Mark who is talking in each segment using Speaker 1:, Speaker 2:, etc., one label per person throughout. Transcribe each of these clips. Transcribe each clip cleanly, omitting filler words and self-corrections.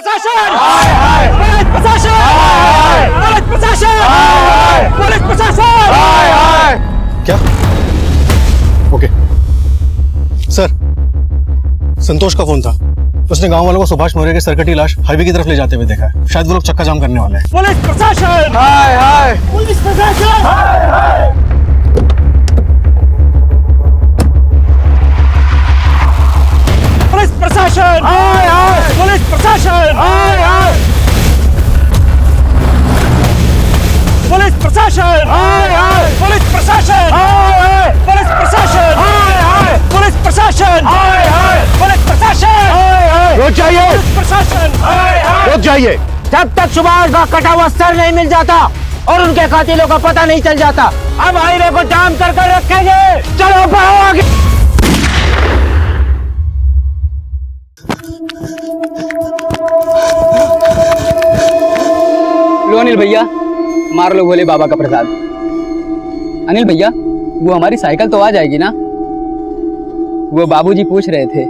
Speaker 1: प्रशासन, पुलिस प्रशासन, पुलिस प्रशासन, पुलिस प्रशासन।
Speaker 2: क्या? ओके सर, संतोष का फोन था। उसने गांव वालों को सुभाष मौर्य के सरकटी लाश हाईवे की तरफ ले जाते हुए देखा है। शायद वो लोग चक्का जाम करने वाले हैं।
Speaker 1: पुलिस प्रशासन,
Speaker 3: हाय हाय,
Speaker 1: पुलिस प्रशासन,
Speaker 3: हाय हाय।
Speaker 1: पुलिस प्रशासन,
Speaker 3: हाय हाय,
Speaker 1: पुलिस प्रशासन,
Speaker 3: हाय हाय,
Speaker 1: पुलिस प्रशासन,
Speaker 3: हाय हाय,
Speaker 1: पुलिस प्रशासन,
Speaker 3: हाय हाय,
Speaker 1: पुलिस प्रशासन,
Speaker 3: हाय हाय,
Speaker 1: पुलिस प्रशासन,
Speaker 3: हाय हाय,
Speaker 1: पुलिस प्रशासन,
Speaker 3: हाय हाय। रुक जाइए,
Speaker 1: पुलिस प्रशासन,
Speaker 3: रुक जाइए।
Speaker 4: जब तक सुभाष का कटा हुआ सर नहीं मिल जाता और उनके कातिलों का पता नहीं चल जाता, अब हाईवे को जाम कर रखेंगे। चलो बढ़ो आगे।
Speaker 5: लो अनिल भैया, मार लो भोले बाबा का प्रसाद। अनिल भैया, वो हमारी साइकिल तो आ जाएगी ना? वो बाबूजी पूछ रहे थे,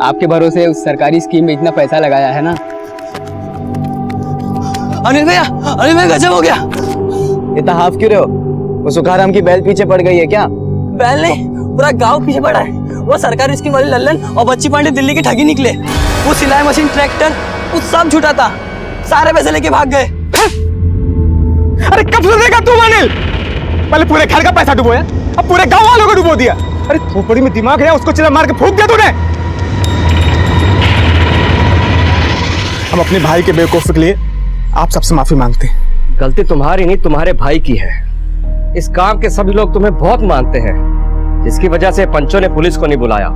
Speaker 5: आपके भरोसे उस सरकारी स्कीम में इतना पैसा लगाया है ना।
Speaker 4: अनिल भैया गजब हो गया।
Speaker 6: इतना हाफ क्यों रहे हो? वो सुखाराम की बैल पीछे पड़ गई है क्या?
Speaker 4: बैल नहीं, पूरा गांव पीछे पड़ा है। वो सरकारी स्कीम वाले लल्लन और बच्ची पांडे दिल्ली की ठगी निकले। वो सिलाई मशीन, ट्रैक्टर, वो सब छूटा था। सारे पैसे लेके भाग गए।
Speaker 3: अरे कब सुधरेगा तू अनिल? पहले पूरे घर का पैसा डुबोया, अब पूरे गांव वालों को डुबो दिया। अरे खोपड़ी में दिमाग है, उसको चिल्ला मार के फूंक दिया तूने। हम अपने भाई के बेवकूफी के लिए आप सबसे माफी मांगते हैं।
Speaker 6: गलती तुम्हारी नहीं, तुम्हारे भाई की है। इस काम के सभी लोग तुम्हें बहुत मानते हैं, जिसकी वजह से पंचों ने पुलिस को नहीं बुलाया।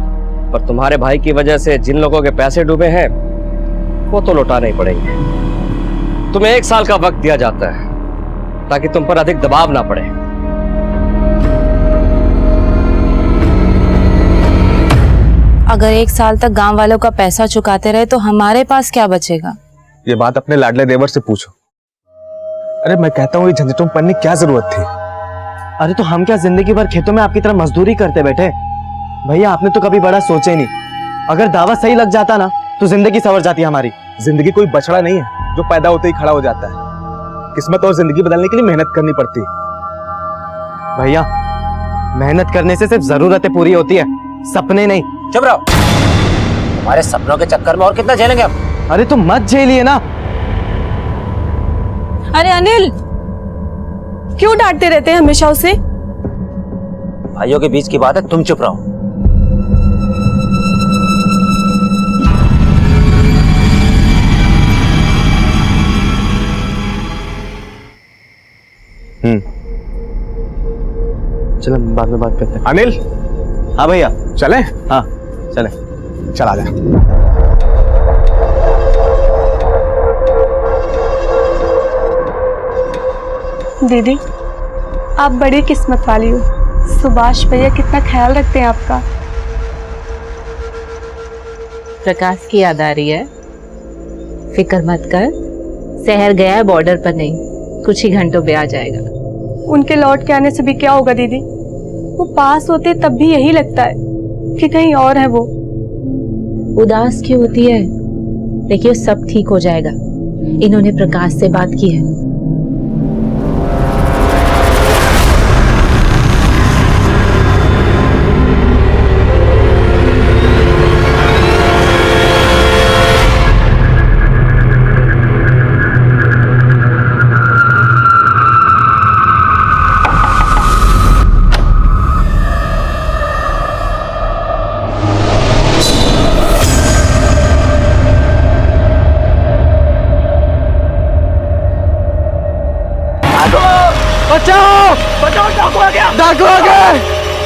Speaker 6: पर तुम्हारे भाई की वजह से जिन लोगों के पैसे डूबे हैं वो तो लौटाने ही पड़ेंगे। तुम्हें 1 साल का वक्त दिया जाता है ताकि तुम पर अधिक दबाव ना पड़े।
Speaker 7: अगर 1 साल तक गांव वालों का पैसा चुकाते रहे तो हमारे पास क्या बचेगा?
Speaker 3: ये बात अपने लाडले देवर से पूछो। अरे मैं कहता हूँ ये झंझटों में पड़ने की क्या जरूरत थी?
Speaker 6: अरे तो हम क्या जिंदगी भर खेतों में आपकी तरह मजदूरी करते बैठे? भैया आपने तो कभी बड़ा सोचे ही नहीं। अगर दावा सही लग जाता ना तो जिंदगी संवर जाती हमारी।
Speaker 3: जिंदगी कोई बछड़ा नहीं है जो पैदा होते ही खड़ा हो जाता है। किस्मत और जिंदगी बदलने के लिए मेहनत करनी पड़ती है।
Speaker 6: भैया मेहनत करने से सिर्फ जरूरतें पूरी होती है, सपने नहीं।
Speaker 4: चुप रहो, तुम्हारे सपनों के चक्कर में और कितना झेलेंगे हम?
Speaker 6: अरे तुम मत झेलिए ना।
Speaker 7: अरे अनिल, क्यों डांटते रहते हैं हमेशा उसे?
Speaker 4: भाइयों के बीच की बात है, तुम चुप रहो।
Speaker 6: चलो बाद में बात करते हैं।
Speaker 3: अनिल,
Speaker 6: हाँ भैया,
Speaker 3: चले?
Speaker 6: हाँ चले।
Speaker 3: चला जा।
Speaker 8: दीदी, आप बड़ी किस्मत वाली हो। सुभाष भैया कितना ख्याल रखते हैं आपका।
Speaker 7: प्रकाश की याद आ रही है? फिक्र मत कर, शहर गया है, बॉर्डर पर नहीं, कुछ ही घंटों में आ जाएगा।
Speaker 8: उनके लौट के आने से भी क्या होगा दीदी? वो पास होते तब भी यही लगता है कि कहीं और है वो।
Speaker 7: उदास क्यों होती है? देखिए सब ठीक हो जाएगा। इन्होंने प्रकाश से बात की है।
Speaker 3: बचाओ! बचाओ, डाकू आ गया! डाकू आ गए!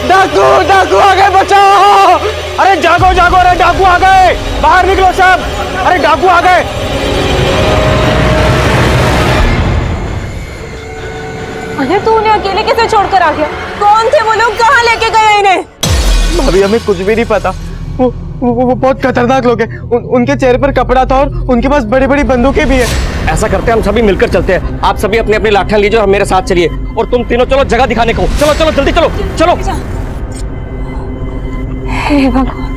Speaker 3: डाकू आ गए, बचाओ! अरे जागो जागो, अरे डाकू आ गए! बाहर निकलो सब! अरे डाकू आ गए!
Speaker 8: अरे तू उन्हें अकेले कैसे छोड़कर आ गया? कौन थे वो लोग? कहाँ लेके गए इन्हें?
Speaker 6: भाभी हमें कुछ भी नहीं पता। वो बहुत खतरनाक लोग हैं। उनके चेहरे पर कपड़ा था और उनके पास बड़ी बड़ी बंदूकें भी हैं।
Speaker 3: ऐसा करते हैं, हम सभी मिलकर चलते हैं। आप सभी अपने अपने लाठियां लीजिए और मेरे साथ चलिए। और तुम तीनों चलो जगह दिखाने को। चलो चलो जल्दी चलो चलो।
Speaker 8: हे भगवान।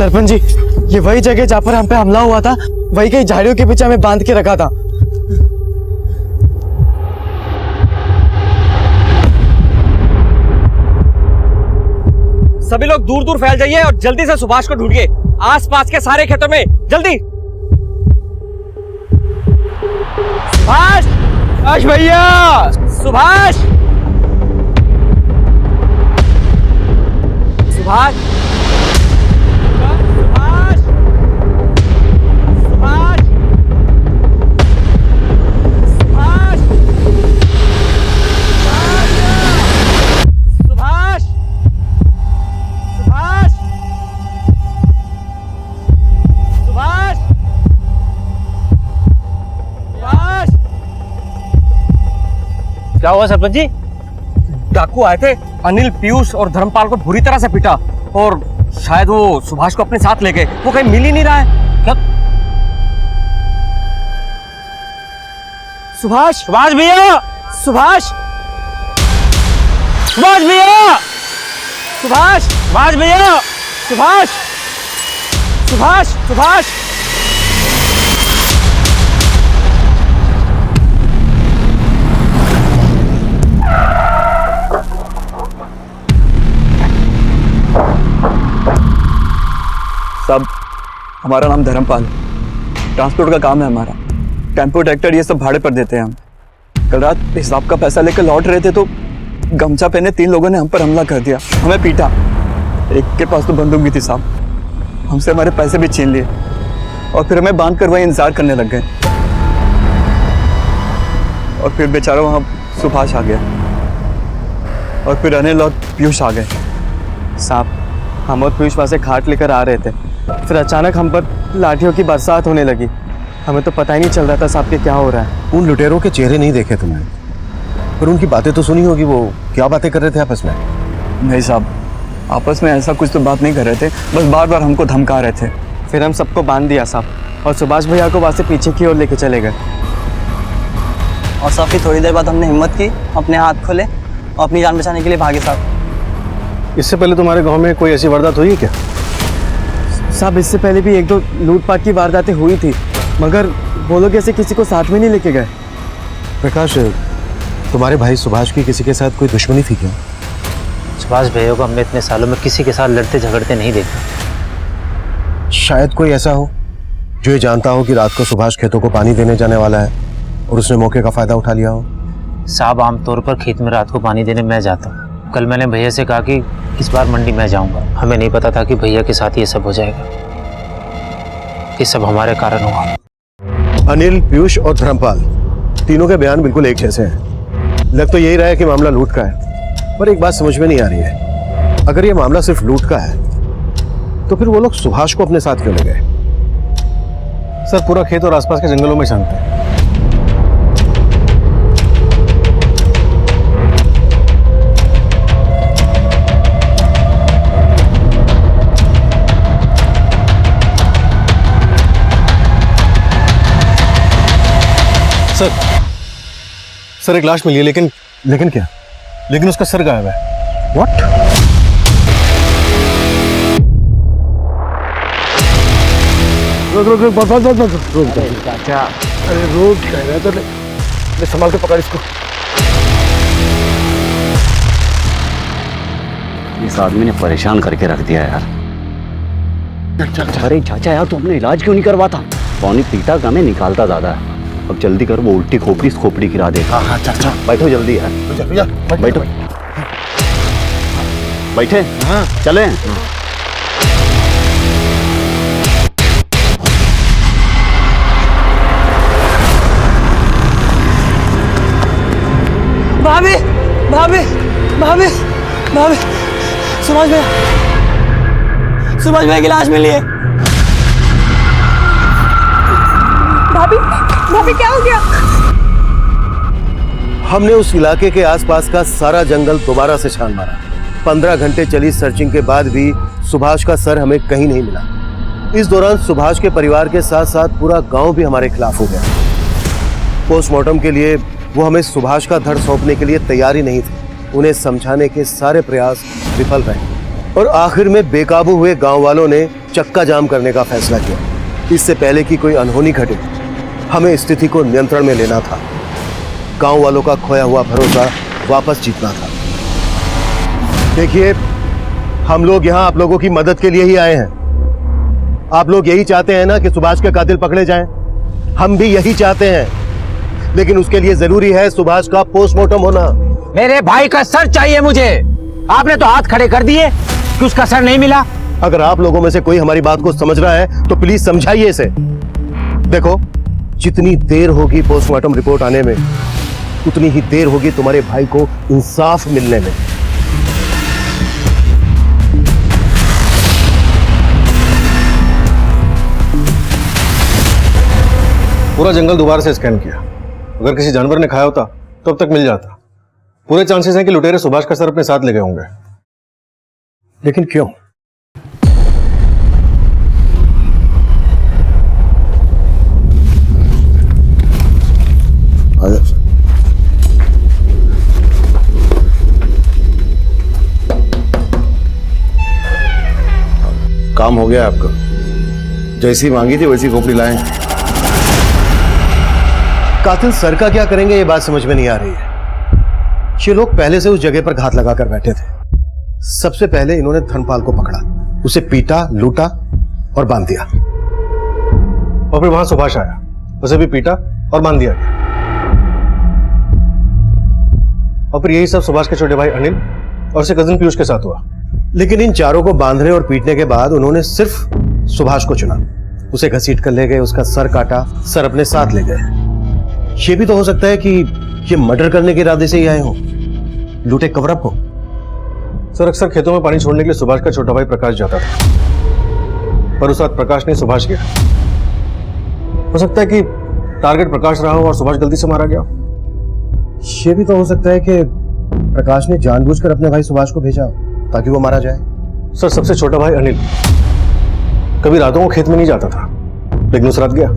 Speaker 3: सरपंच जी, ये वही जगह जहाँ पर हम पे हमला हुआ था, वही कई झाड़ियों के पीछे हमें बांध के रखा था।
Speaker 6: सभी लोग दूर दूर फैल जाइए और जल्दी से सुभाष को ढूंढिए, आसपास के सारे खेतों में, जल्दी। सुभाष,
Speaker 3: सुभाष भैया,
Speaker 6: सुभाष, सुभाष, सुभाष, सुभाष, सुभाष, सुभाष, सुभाष, सुभाष, सुभाष।
Speaker 1: क्या हुआ सरपंच जी?
Speaker 6: डाकू आए थे, अनिल, पीयूष और धर्मपाल को बुरी तरह से पीटा और शायद वो सुभाष को अपने साथ ले गए। वो कहीं मिल ही नहीं रहा है। क्या?
Speaker 1: सुभाष, सुभाष भैया, सुभाष, सुभाष भैया, सुभाष, सुभाष भैया, सुभाष, सुभाष, सुभाष।
Speaker 3: साहब, हमारा नाम धर्मपाल, ट्रांसपोर्ट का काम है हमारा। टेम्पो, ट्रैक्टर ये सब भाड़े पर देते हैं हम। कल रात हिसाब का पैसा लेकर लौट रहे थे तो गमछा पहने 3 लोगों ने हम पर हमला कर दिया, हमें पीटा। एक के पास तो बंदूक भी थी साहब, हमसे हमारे पैसे भी छीन लिए और फिर हमें बांध कर वहीं इंतजार करने लग गए। और फिर बेचारा वहाँ सुभाष आ गया और फिर अनिल और पीयूष आ गए। साहब, हम और पीयूष वहाँ से खाट लेकर आ रहे थे, फिर अचानक हम पर लाठियों की बरसात होने लगी। हमें तो पता ही नहीं चल रहा था साहब कि क्या हो रहा है।
Speaker 2: उन लुटेरों के चेहरे नहीं देखे तुमने, पर उनकी बातें तो सुनी होगी। वो क्या बातें कर रहे थे आपस में?
Speaker 3: नहीं साहब, आपस में ऐसा कुछ तो बात नहीं कर रहे थे, बस बार बार हमको धमका रहे थे। फिर हम सबको बांध दिया साहब और सुभाष भैया को वहाँ से पीछे की ओर लेके चले गए।
Speaker 4: और साहब फिर थोड़ी देर बाद हमने हिम्मत की, अपने हाथ खोले और अपनी जान बचाने के लिए भागे साहब।
Speaker 2: इससे पहले तुम्हारे गांव में कोई ऐसी वारदात हुई है क्या?
Speaker 3: साहब, इससे पहले भी 1-2 लूटपाट की वारदातें हुई थी, मगर वो लोग ऐसे किसी को साथ में नहीं लेके गए।
Speaker 2: प्रकाश, तुम्हारे भाई सुभाष की किसी के साथ कोई दुश्मनी थी क्या?
Speaker 9: सुभाष भैया को हमने इतने सालों में किसी के साथ लड़ते झगड़ते नहीं देखा।
Speaker 2: शायद कोई ऐसा हो जो ये जानता हो कि रात को सुभाष खेतों को पानी देने जाने वाला है और उसने मौके का फायदा उठा लिया हो।
Speaker 9: साहब, आमतौर पर खेत में रात को पानी देने मैं जाता हूँ। कल मैंने भैया से कहा कि इस बार मंडी मैं जाऊंगा। हमें नहीं पता था कि भैया के साथ ये सब हो जाएगा। ये सब हमारे कारण हुआ।
Speaker 2: अनिल, पीयूष और धर्मपाल तीनों के बयान बिल्कुल एक जैसे हैं। लग तो यही रहा है कि मामला लूट का है, पर एक बात समझ में नहीं आ रही है। अगर ये मामला सिर्फ लूट का है तो फिर वो लोग सुभाष को अपने साथ क्यों ले गए? सर, पूरा खेत और आसपास के जंगलों में छानते हैं। सर, एक लाश मिली है, लेकिन क्या? लेकिन उसका सर गायब है। What? रुक। चाचा, अरे रोक क्या है? तो ले संभाल के पकड़ इसको।
Speaker 10: इस आदमी ने परेशान करके रख दिया यार। अरे चाचा यार, तू अपना इलाज क्यों नहीं करवाता? पानी पीता कम है, निकालता ज्यादा है। अब जल्दी कर, वो उल्टी खोपड़ी गिरा देगा।
Speaker 2: हाँ चाचा,
Speaker 10: बैठो जल्दी यार, बैठो, बैठे। हाँ चले।
Speaker 4: भाभी, भाभी, भाभी, भाभी, सुभाष भैया की लाश मिली है।
Speaker 8: भाभी, भाभी क्या हो गया?
Speaker 2: हमने उस इलाके के आसपास का सारा जंगल दोबारा से छान मारा। 15 घंटे चली सर्चिंग के बाद भी सुभाष का सर हमें कहीं नहीं मिला। इस दौरान सुभाष के परिवार के साथ साथ पूरा गांव भी हमारे खिलाफ हो गया। पोस्टमार्टम के लिए वो हमें सुभाष का धड़ सौंपने के लिए तैयार ही नहीं थे। उन्हें समझाने के सारे प्रयास विफल रहे और आखिर में बेकाबू हुए गांव वालों ने चक्का जाम करने का फैसला किया। इससे पहले कि कोई अनहोनी घटे, हमें स्थिति को नियंत्रण में लेना था। गांव वालों का खोया हुआ भरोसा वापस जीतना था। देखिए, हम लोग यहाँ आप लोगों की मदद के लिए ही आए हैं। आप लोग यही चाहते हैं ना कि सुभाष के कातिल पकड़े जाएं? हम भी यही चाहते हैं, लेकिन उसके लिए जरूरी है सुभाष का पोस्टमार्टम होना।
Speaker 9: मेरे भाई का सर चाहिए मुझे। आपने तो हाथ खड़े कर दिए कि उसका सर नहीं मिला।
Speaker 2: अगर आप लोगों में से कोई हमारी बात को समझ रहा है तो प्लीज समझाइए इसे। देखो, जितनी देर होगी पोस्टमार्टम रिपोर्ट आने में, उतनी ही देर होगी तुम्हारे भाई को इंसाफ मिलने में।
Speaker 11: पूरा जंगल दोबारा से स्कैन किया। अगर किसी जानवर ने खाया होता तो अब तक मिल जाता। पूरे चांसेस हैं कि लुटेरे सुभाष का सर अपने साथ ले गए होंगे।
Speaker 2: लेकिन क्यों?
Speaker 11: काम हो गया आपका। जैसी मांगी थी वैसी खोपड़ी लाए।
Speaker 2: कातिल सर का क्या करेंगे ये बात समझ में नहीं आ रही है। ये लोग पहले से उस जगह पर घात लगाकर बैठे थे। सबसे पहले इन्होंने धर्मपाल को पकड़ा, उसे पीटा, लूटा और बांध दिया।
Speaker 11: और फिर वहां सुभाष आया, उसे भी पीटा और बांध दिया गया। और फिर यही सब सुभाष के छोटे भाई अनिल और उसके कजिन पीयूष के साथ हुआ।
Speaker 2: लेकिन इन चारों को बांधने और पीटने के बाद उन्होंने सिर्फ सुभाष को चुना। उसे घसीट कर ले गए, उसका सर काटा, सर अपने साथ ले गए। ये भी तो हो सकता है कि ये मर्डर करने के इरादे से ही आए हो, लूटे कवर अप हो।
Speaker 11: सर, अक्सर खेतों में पानी छोड़ने के लिए सुभाष का छोटा भाई प्रकाश जाता था, पर उस रात प्रकाश ने सुभाष किया। हो सकता है कि टारगेट प्रकाश रहा हो और सुभाष गलती से मारा गया।
Speaker 2: ये भी तो हो सकता है कि प्रकाश ने जानबूझकर अपने भाई सुभाष को भेजा ताकि वो मारा जाए।
Speaker 11: सर, सबसे छोटा भाई अनिल कभी रातों को खेत में नहीं जाता था, लेकिन उस रात गया।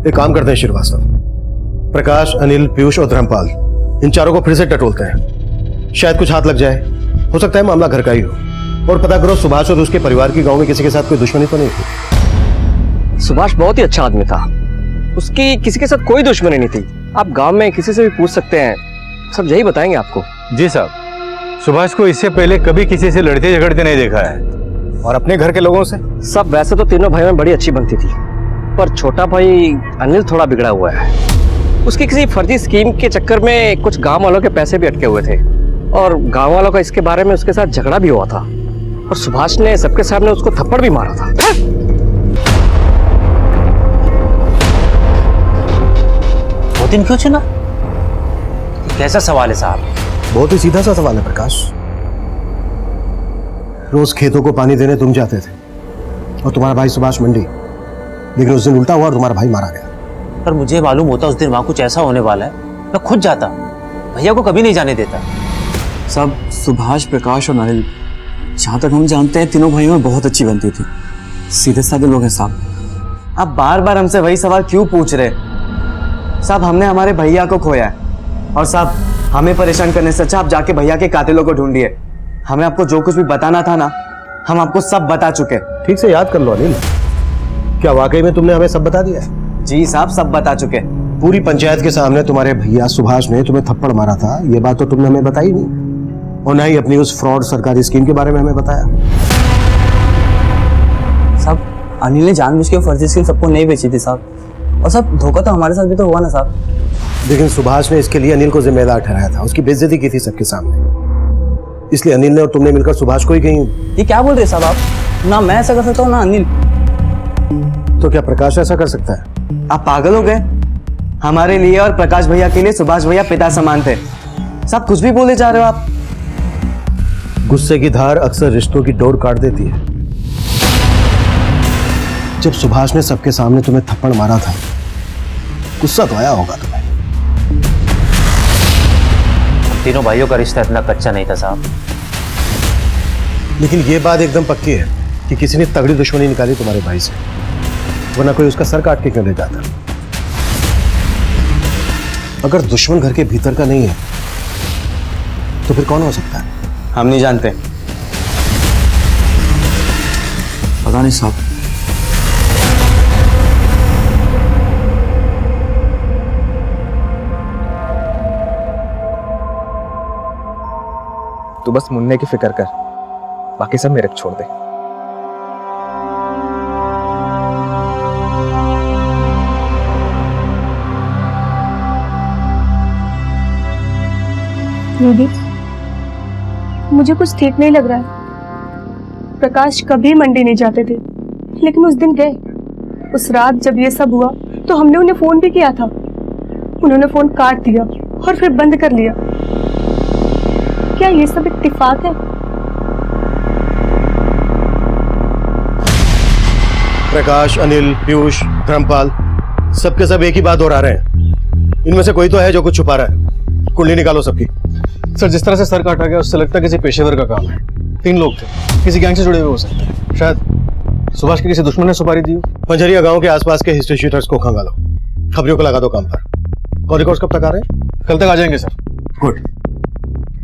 Speaker 11: एक काम करते हैं श्रीवास्तव, प्रकाश, अनिल, पीयूष और धर्मपाल, इन चारों को फिर से टटोलते हैं। शायद कुछ हाथ लग जाए। हो सकता है मामला घर का ही हो। और पता करो सुभाष और उसके परिवार की गांव में किसी के साथ कोई दुश्मनी तो नहीं थी।
Speaker 6: सुभाष बहुत ही अच्छा आदमी था, उसकी किसी के साथ कोई दुश्मनी नहीं थी। आप गांव में किसी से भी पूछ सकते हैं, सब यही बताएंगे आपको।
Speaker 12: जी साहब, सुभाष को इससे पहले कभी किसी से लड़ते झगड़ते नहीं देखा है।
Speaker 2: और अपने घर के लोगों से?
Speaker 6: सब वैसे तो तीनों भाइयों में बड़ी अच्छी बनती थी, पर छोटा भाई अनिल थोड़ा बिगड़ा हुआ है। उसकी किसी फर्जी स्कीम के चक्कर में कुछ गांव वालों के पैसे भी अटके हुए थे, और गांव वालों का इसके बारे में उसके साथ झगड़ा भी हुआ था, और सुभाष ने सबके सामने उसको थप्पड़ भी मारा था।
Speaker 9: वो दिन क्यों चुना? कैसा सवाल है साहब?
Speaker 2: बहुत ही सीधा सा सवाल है प्रकाश। रोज खेतों को पानी देने तुम जाते थे और तुम्हारा भाई सुभाष मंडी, लेकिन उस दिन उल्टा हुआ और तुम्हारा भाई मारा गया।
Speaker 9: पर मुझे मालूम होता उस दिन वहां कुछ ऐसा होने वाला है, मैं खुद जाता, भैया को कभी नहीं जाने देता।
Speaker 3: सब सुभाष, प्रकाश और अनिल, जहाँ तक हम जानते हैं तीनों भाइयों में बहुत अच्छी बनती थी। सीधे साधे लोग हैं साहब।
Speaker 4: आप बार बार हमसे वही सवाल क्यों पूछ रहे? साहब, हमने हमारे भैया को खोया है, और साहब हमें परेशान करने से अच्छा आप जाके भैया के कातिलों को ढूंढिए। हमें आपको जो कुछ भी बताना था ना, हम आपको सब बता चुके।
Speaker 2: ठीक से याद कर लो अनिल, क्या वाकई में तुमने हमें सब बता दिया?
Speaker 4: जी साहब, सब बता चुके।
Speaker 2: पूरी पंचायत के सामने तुम्हारे भैया सुभाष ने तुम्हें थप्पड़ मारा था, ये बात तो तुमने हमें बताई नहीं, और ना ही अपनी उस फ्रॉड सरकारी स्कीम के बारे में हमें बताया।
Speaker 4: साहब, अनिल ने जानबूझ के फर्जी स्कीम सबको नहीं बेची थी साहब, और सब धोखा तो हमारे साथ भी तो हुआ ना साहब।
Speaker 2: लेकिन सुभाष ने इसके लिए अनिल को जिम्मेदार ठहराया था, उसकी बेइज्जती की थी सबके सामने, इसलिए अनिल ने और तुमने मिलकर सुभाष को ही कहीं।
Speaker 4: ये क्या बोल रहे साहब आप? ना मैं ऐसा कर सकता हूँ ना अनिल।
Speaker 2: तो क्या प्रकाश ऐसा कर सकता है?
Speaker 4: आप पागल हो गए? हमारे लिए और प्रकाश भैया के लिए सुभाष भैया पिता समान थे। साहब, कुछ भी बोले जा रहे हो आप।
Speaker 2: गुस्से की धार अक्सर रिश्तों की डोर काट देती है। जब सुभाष ने सबके सामने तुम्हें थप्पड़ मारा था, गुस्सा तो आया होगा तुम्हें।
Speaker 9: तीनों भाइयों का रिश्ता इतना कच्चा नहीं था साहब।
Speaker 2: लेकिन ये बात एकदम पक्की है कि किसी ने तगड़ी दुश्मनी निकाली तुम्हारे भाई से, वरना कोई उसका सर काट के क्यों ले जाता? अगर दुश्मन घर के भीतर का नहीं है तो फिर कौन हो सकता है?
Speaker 4: हम नहीं जानते।
Speaker 3: पता नहीं साहब।
Speaker 13: तू बस मुन्ने की फिक्र कर, बाकी सब मेरे को छोड़ दे।
Speaker 8: दीदी, मुझे कुछ ठीक नहीं लग रहा है। प्रकाश कभी मंडी नहीं जाते थे, लेकिन उस दिन गए। उस रात जब ये सब हुआ तो हमने उन्हें फोन भी किया था। उन्होंने फोन काट दिया और फिर बंद कर लिया। क्या ये सब इत्तेफाक है?
Speaker 11: प्रकाश, अनिल, पीयूष, धर्मपाल सबके सब एक ही बात दोहरा रहे हैं। इनमें से कोई तो है जो कुछ छुपा रहा है। कुंडली निकालो सबकी।
Speaker 12: सर, जिस तरह से सर काटा गया उससे लगता है किसी पेशेवर का काम है। 3 लोग थे, किसी गैंग से जुड़े हुए हो सकते हैं। शायद सुभाष के किसी दुश्मन ने सुपारी दी हो।
Speaker 11: पंजरिया गांव के आसपास के हिस्ट्री शीटर्स को खंगालो, खबरियों को लगा दो काम पर। और रिकॉर्ड्स कब तक आ रहे हैं?
Speaker 12: कल तक आ जाएंगे सर।
Speaker 11: गुड।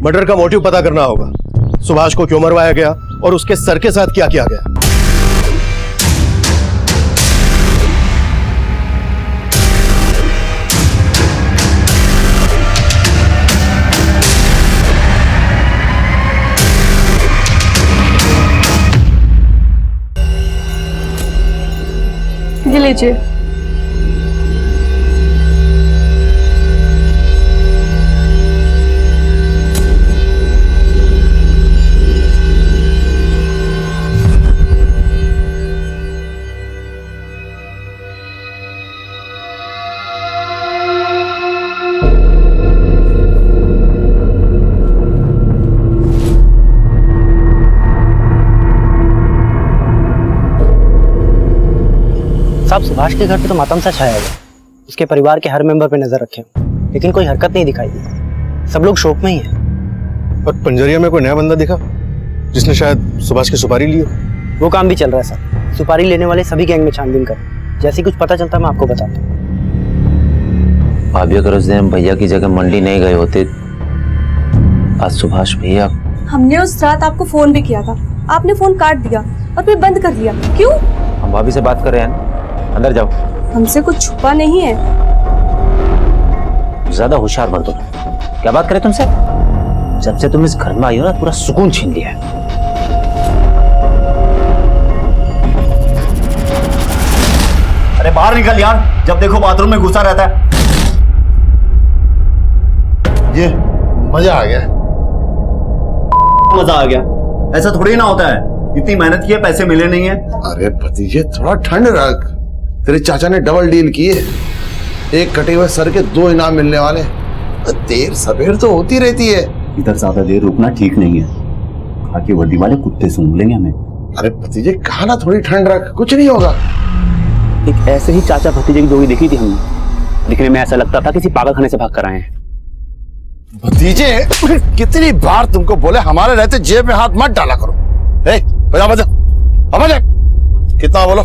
Speaker 11: मर्डर का मोटिव पता करना होगा। सुभाष को क्यों मरवाया गया और उसके सर के साथ क्या किया गया।
Speaker 8: ये लीजिए।
Speaker 14: साहब, सुभाष के घर पे तो मातम सा छाया हुआ। उसके परिवार के हर मेंबर पे नजर रखे, लेकिन कोई हरकत नहीं दिखाई दी। सब लोग शोक में ही हैं।
Speaker 12: और पंजरिया में कोई नया बंदा दिखा जिसने शायद सुभाष की सुपारी ली हो?
Speaker 14: वो काम भी चल रहा है सर। सुपारी लेने वाले सभी गैंग में छानबीन कर, जैसे कुछ पता चलता है मैं आपको बताता हूँ।
Speaker 9: भाभी, अगर उस दिन हम भैया की जगह मंडी नहीं गए होते, आज सुभाष भैया।
Speaker 8: हमने उस रात आपको फोन भी किया था, आपने फोन काट दिया और फिर बंद कर दिया। क्यों?
Speaker 9: हम भाभी से बात कर रहे हैं। अंदर जाओ।
Speaker 8: हमसे कुछ छुपा नहीं है।
Speaker 9: ज्यादा होशियार मत दो। क्या बात करें तुमसे? जब से तुम इस घर में आई हो ना, पूरा सुकून छीन लिया है।
Speaker 10: अरे बाहर निकल यार, जब देखो बाथरूम में घुसा रहता है।
Speaker 11: ये मजा आ गया।
Speaker 10: मजा आ गया? ऐसा थोड़ी ना होता है। इतनी मेहनत की है, पैसे मिले नहीं है।
Speaker 15: अरे भतीजे, थोड़ा ठंड रख। तेरे चाचा ने डबल डील की है। एक कटे हुए सर के 2 इनाम मिलने वाले। देर सवेर तो होती रहती है।
Speaker 10: इधर ज्यादा देर रुकना ठीक नहीं है। खाकी वर्दी वाले कुत्ते सूंघ लेंगे हमें।
Speaker 15: अरे भतीजे, कहा ना थोड़ी ठंड रख, कुछ नहीं होगा।
Speaker 10: एक ऐसे ही चाचा भतीजे की जोड़ी देखी थी हमने। दिखने में ऐसा लगता था किसी पागल खाने से भाग कर आए हैं।
Speaker 15: भतीजे, कितनी बार तुमको बोले हमारे रहते जेब में हाथ मत डाला करो। बजा बजा, बजा। कितना बोलो?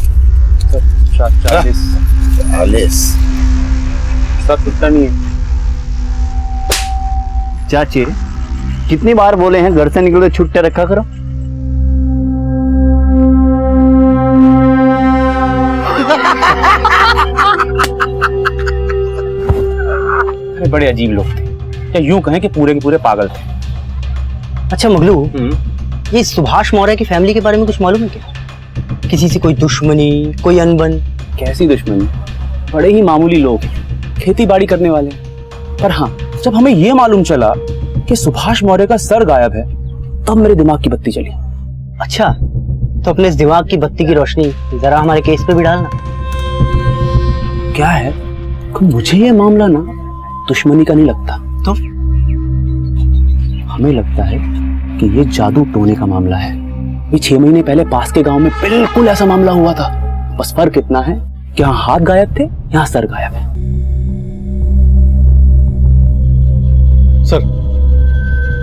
Speaker 15: 40।
Speaker 10: सब कितना नहीं है चाचे। कितनी बार बोले हैं घर से निकलो छुट्टे रखा करो।
Speaker 9: बड़े अजीब लोग थे, या यूं कहें कि पूरे के पूरे पागल थे।
Speaker 14: अच्छा मगलू, ये सुभाष मौर्य की फैमिली के बारे में कुछ मालूम है क्या? किसी से कोई दुश्मनी, कोई अनबन?
Speaker 10: कैसी दुश्मनी? बड़े ही मामूली लोग, खेती बाड़ी करने वाले। पर हाँ, जब हमें यह मालूम चला कि सुभाष मौर्य का सर गायब है, तब मेरे दिमाग की बत्ती चली।
Speaker 14: अच्छा, तो अपने इस दिमाग की बत्ती की रोशनी जरा हमारे केस पे भी डालना।
Speaker 10: क्या है, मुझे ये मामला ना दुश्मनी का नहीं लगता।
Speaker 14: तो
Speaker 10: हमें लगता है कि ये जादू टोने का मामला है। ये 6 महीने पहले पास के गांव में बिल्कुल ऐसा मामला हुआ था। बस फर्क इतना है कि यहाँ हाथ गायब थे, यहाँ सर गायब है।
Speaker 12: सर,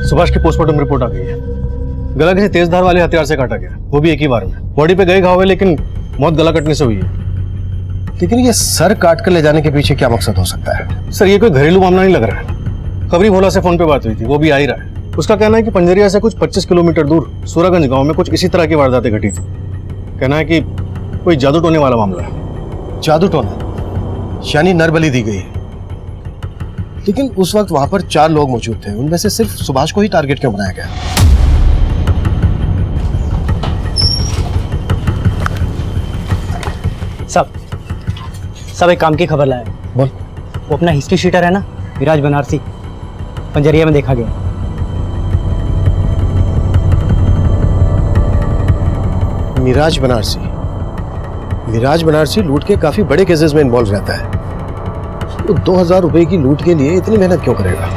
Speaker 12: सुभाष की पोस्टमार्टम रिपोर्ट आ गई है। गला किसी तेज धार वाले हथियार से काटा गया, वो भी एक ही बार में। बॉडी पे गए घाव है, लेकिन मौत गला कटने से हुई है।
Speaker 11: लेकिन ये सर काट कर ले जाने के पीछे क्या मकसद हो सकता है?
Speaker 12: सर, ये कोई घरेलू मामला नहीं लग रहा है। खबरी भोला से फोन पे बात हुई थी, वो भी आ ही रहा है। उसका कहना है कि पंजरिया से कुछ 25 किलोमीटर दूर सूरागंज गांव में कुछ इसी तरह की वारदातें घटी थी। कहना है कि कोई जादू टोने वाला मामला है।
Speaker 11: जादू टोना यानी नरबली दी गई है। लेकिन उस वक्त वहां पर 4 लोग मौजूद थे, उनमें से सिर्फ सुभाष को ही टारगेट क्यों बनाया गया?
Speaker 14: सब एक काम की खबर लाया।
Speaker 11: बोल।
Speaker 14: वो अपना हिस्ट्री शीटर है ना, विराज बनारसी, पंजरिया में देखा गया।
Speaker 11: मिराज बनारसी। मिराज बनारसी लूट के काफी बड़े केसेस में इन्वॉल्व रहता है। तो 2000 रुपए की लूट के लिए इतनी मेहनत क्यों करेगा?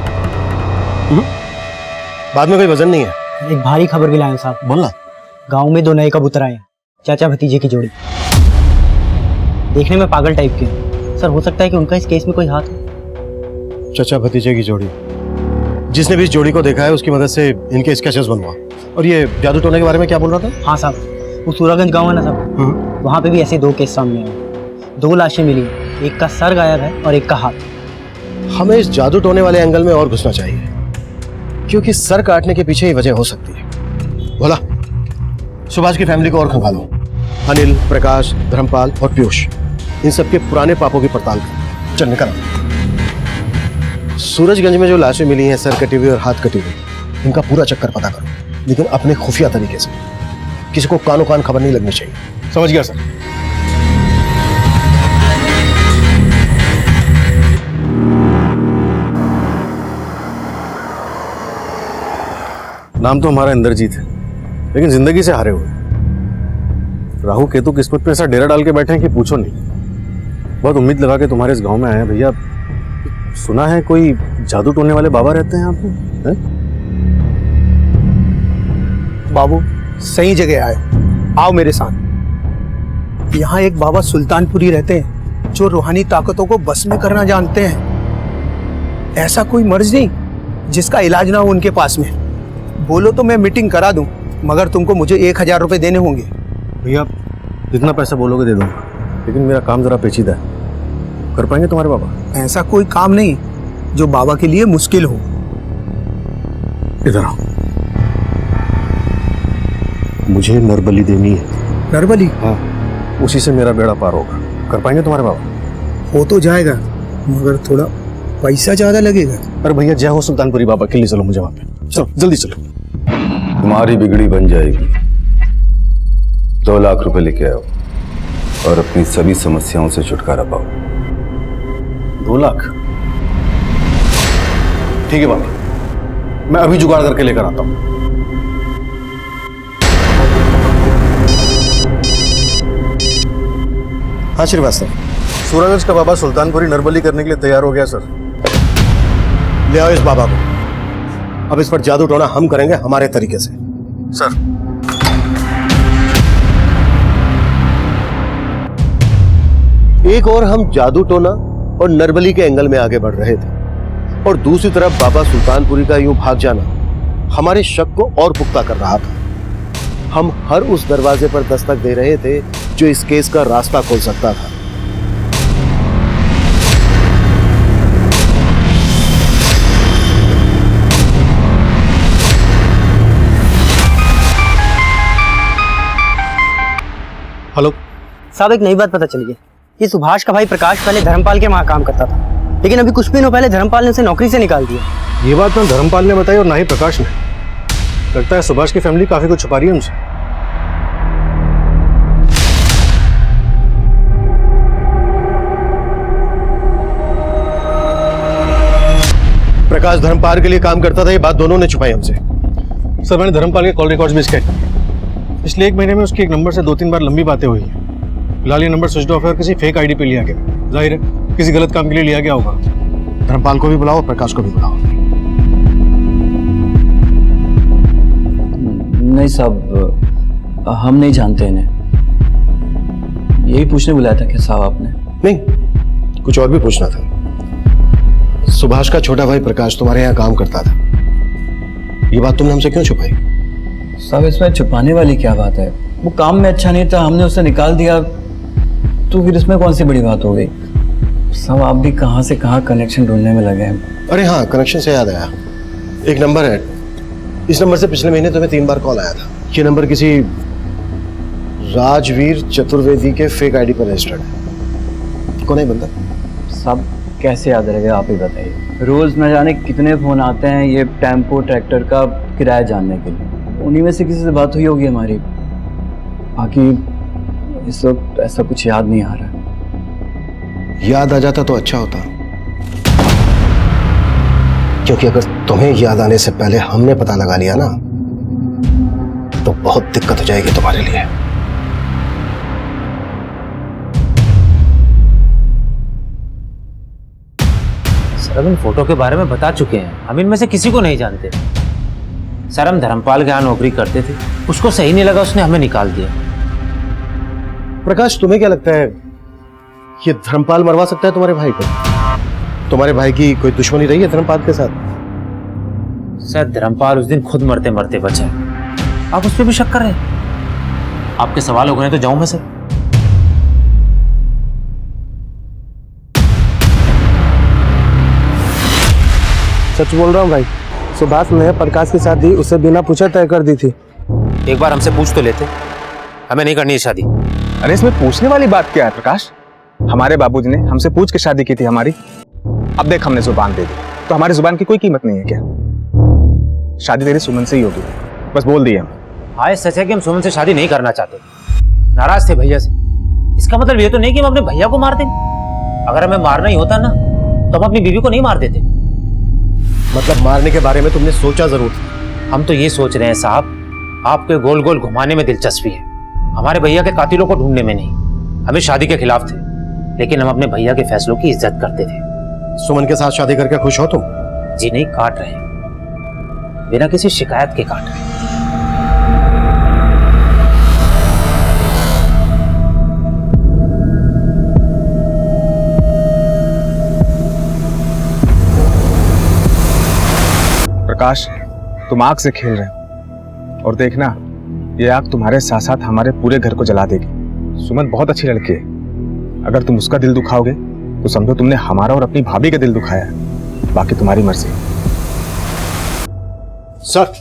Speaker 11: बाद में कोई वजन नहीं है।
Speaker 14: एक भारी खबर भी लाया साहब।
Speaker 11: बोलना।
Speaker 14: गांव में 2 नए कबूतर आए हैं, चाचा भतीजे की जोड़ी। देखने में पागल टाइप के हैं। सर, हो सकता है कि उनका इस केस में कोई हाथ हो।
Speaker 11: चाचा भतीजे की जोड़ी। जिसने भी इस जोड़ी को देखा है उसकी मदद से इनके स्केचेस बनवा। और ये जादू टोने के बारे में क्या बोल रहा था?
Speaker 14: हाँ साहब, वो सूरागंज गांव है ना साहब, वहाँ पे भी ऐसे 2 केस सामने आए। 2 लाशें मिली, एक का सर गायब है और एक का हाथ।
Speaker 11: हमें इस जादू टोने वाले एंगल में और घुसना चाहिए, क्योंकि सर काटने के पीछे ही वजह हो सकती है। बोला, सुभाष की फैमिली को और खंगालो। अनिल, प्रकाश, धर्मपाल और पीयूष, इन सबके पुराने पापों की पड़ताल कर। चल निकल। सूरजगंज में जो लाशें मिली हैं, सर कटी हुई और हाथ कटी हुई, इनका पूरा चक्कर पता करो, लेकिन अपने खुफिया तरीके से। किसी को कानो कान खबर नहीं लगनी चाहिए।
Speaker 12: समझ गया सर। नाम तो हमारा इंद्रजीत है, लेकिन जिंदगी से हारे हुए। राहु केतु किस्मत पे ऐसा डेरा डाल के बैठे हैं कि पूछो नहीं। बहुत उम्मीद लगा के तुम्हारे इस गांव में आए हैं भैया। सुना है कोई जादू टोने वाले बाबा रहते हैं यहाँ पे?
Speaker 16: बाबू सही जगह आए, आओ मेरे साथ। यहाँ एक बाबा सुल्तानपुरी रहते हैं जो रूहानी ताकतों को बस में करना जानते हैं। ऐसा कोई मर्ज नहीं जिसका इलाज ना हो उनके पास में। बोलो तो मैं मीटिंग करा दूं, मगर तुमको मुझे 1000 रुपए देने होंगे।
Speaker 12: भैया जितना पैसा बोलोगे दे दूंगा, लेकिन मेरा काम जरा पेचीदा है। कर पाएंगे तुम्हारे बाबा?
Speaker 16: ऐसा कोई काम नहीं जो बाबा के लिए मुश्किल हो।
Speaker 12: इधर आओ। मुझे नरबली देनी है।
Speaker 16: नरबली?
Speaker 12: हाँ, उसी से मेरा बेड़ा पार होगा। कर पाएंगे तुम्हारे बाबा?
Speaker 16: हो तो जाएगा, मगर थोड़ा पैसा ज्यादा लगेगा।
Speaker 12: अरे भैया जय हो सुल्तानपुरी बाबा के लिए चलो मुझे वहां पे। चलो जल्दी चलो।
Speaker 17: तुम्हारी बिगड़ी बन जाएगी। 2 लाख रुपए लेके आओ और अपनी सभी समस्याओं से छुटकारा पाओ।
Speaker 12: 2 लाख? ठीक है बाबा, मैं अभी जुगाड़ करके लेकर आता हूं।
Speaker 11: हाँ श्रीवास्तव,
Speaker 12: सूरजगंज का बाबा सुल्तानपुरी नरबली करने के लिए तैयार हो गया सर।
Speaker 11: ले आओ इस बाबा को। अब इस पर जादू टोना हम करेंगे हमारे तरीके से।
Speaker 12: सर।
Speaker 2: एक और हम जादू टोना और नरबली के एंगल में आगे बढ़ रहे थे, और दूसरी तरफ बाबा सुल्तानपुरी का यूं भाग जाना हमारे शक को और पुख्ता कर रहा था। हम हर उस दरवाजे पर दस्तक दे रहे थे जो इस केस का रास्ता खोल सकता था।
Speaker 12: हेलो
Speaker 14: साहब, एक नई बात पता चली है। ये सुभाष का भाई प्रकाश पहले धर्मपाल के वहाँ काम करता था, लेकिन अभी कुछ दिनों पहले धर्मपाल ने उसे नौकरी से निकाल दिया।
Speaker 12: ये बात ना धर्मपाल ने बताई और ना ही प्रकाश ने। लगता है सुभाष की फैमिली काफी कुछ छुपा रही है उनसे।
Speaker 11: प्रकाश धर्मपाल के लिए काम करता था, ये बात दोनों ने छुपाई हमसे।
Speaker 12: सर मैंने धर्मपाल के कॉल रिकॉर्ड्स भी स्कैन किए। पिछले 1 महीने में उसके एक नंबर से 2-3 बार लंबी बातें हुई हैं। फिलहाल ये नंबर स्विच ऑफ है और किसी फेक आईडी पे लिया गया। जाहिर है किसी गलत काम के लिए लिया गया होगा।
Speaker 11: धर्मपाल को भी बुलाओ, प्रकाश को भी बुलाओ।
Speaker 3: नहीं साहब, हम नहीं जानते इन्हें। यही पूछने बुलाया था क्या साहब आपने?
Speaker 11: नहीं, कुछ और भी पूछना था। सुभाष का छोटा भाई प्रकाश तुम्हारे यहाँ काम करता था, ये बात तुमने हमसे क्यों छुपाई?
Speaker 3: साहब इसमें छुपाने वाली क्या बात है? वो काम में अच्छा नहीं था, हमने उसे निकाल दिया, तो फिर इसमें कौन सी बड़ी बात हो गई? साहब आप भी कहाँ से कहाँ कनेक्शन ढूंढने में लगे हैं।
Speaker 11: अरे हाँ, कनेक्शन से याद आया, एक नंबर है, इस नंबर से पिछले महीने तुम्हें 3 बार कॉल आया था। ये नंबर किसी राजवीर चतुर्वेदी के फेक आईडी पर रजिस्टर्ड है। कौन है बंदा?
Speaker 3: सब कैसे याद रहेगा, आप ही बताइए। रोज न जाने कितने फोन आते हैं ये टेम्पो ट्रैक्टर का किराया जानने के लिए। उन्हीं में से किसी से बात हुई होगी हमारी। बाकी इस वक्त ऐसा कुछ याद नहीं आ रहा।
Speaker 11: याद आ जाता तो अच्छा होता, क्योंकि अगर तुम्हें याद आने से पहले हमने पता लगा लिया ना तो बहुत दिक्कत हो जाएगी तुम्हारे लिए।
Speaker 9: सर हम इन फोटो के बारे में बता चुके हैं, हम इनमें से किसी को नहीं जानते। सर हम धर्मपाल के यहाँ नौकरी करते थे, उसको सही नहीं लगा, उसने हमें निकाल दिया।
Speaker 11: प्रकाश तुम्हें क्या लगता है ये धर्मपाल मरवा सकता है तुम्हारे भाई को? तुम्हारे भाई की कोई दुश्मनी रही है धर्मपाल के साथ?
Speaker 9: सर धर्मपाल उस दिन खुद मरते मरते बचा, आप उस पर भी शक कर रहे हैं? आपके सवाल हो गए तो जाऊं मैं सर?
Speaker 16: सच बोल रहा हूँ भाई, सुभाष ने प्रकाश की शादी उससे बिना पूछे तय कर दी थी।
Speaker 9: एक बार हमसे पूछ तो लेते, हमें नहीं करनी है शादी।
Speaker 13: अरे इसमें पूछने वाली बात क्या है प्रकाश? हमारे बाबूजी ने हमसे पूछ के शादी की थी हमारी। अब देख हमने जुबान दे दी तो हमारी जुबान की कोई कीमत नहीं है क्या? शादी तेरी सुमन से ही होगी, बस बोल दिए हम।
Speaker 9: हाँ सच है कि हम सुमन से शादी नहीं करना चाहते, नाराज थे भैया से। इसका मतलब ये तो नहीं कि हम अपने भैया को मार दें। अगर हमें मारना ही होता ना तो हम अपनी बीवी को नहीं मार देते।
Speaker 11: मतलब मारने के बारे में तुमने सोचा जरूर था?
Speaker 9: हम तो ये सोच रहे हैं साहब, आपके गोल गोल घुमाने में दिलचस्पी है, हमारे भैया के कातिलों को ढूंढने में नहीं। हमें शादी के खिलाफ थे, लेकिन हम अपने भैया के फैसलों की इज्जत करते थे।
Speaker 11: सुमन के साथ शादी करके खुश हो तुम?
Speaker 9: जी नहीं, काट रहे, बिना किसी शिकायत के काट रहे।
Speaker 13: प्रकाश तुम आग से खेल रहे हो और देखना ये आग तुम्हारे साथ साथ हमारे पूरे घर को जला देगी। सुमन बहुत अच्छी लड़की है, अगर तुम उसका दिल दुखाओगे तो समझो तुमने हमारा और अपनी भाभी का दिल दुखाया है। बाकी तुम्हारी मर्जी।
Speaker 14: सर,